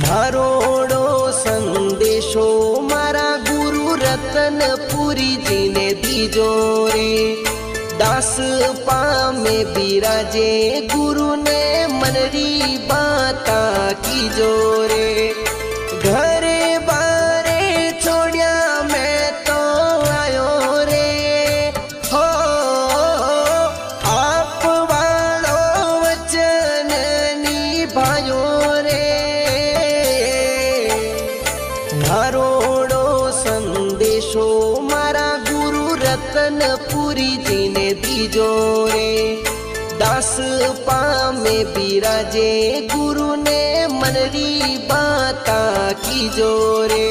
મારોડો સંદેશો મારા ગુરુ રતનપુરી જીને દીજો રે। દાસ પામે બિરાજે ગુરુને મનરી બાતા કીજો રે। ઘરે બારે છોડ્યા મેં તો આયો રે હો આપવાળો વચન નિભાયો રે। મારોડો સંદેશો મારા ગુરુ રતનપુરી જીને દીજો રે। દાસ પામે બિરાજે ગુરુને મનરી બાતા કીજો રે।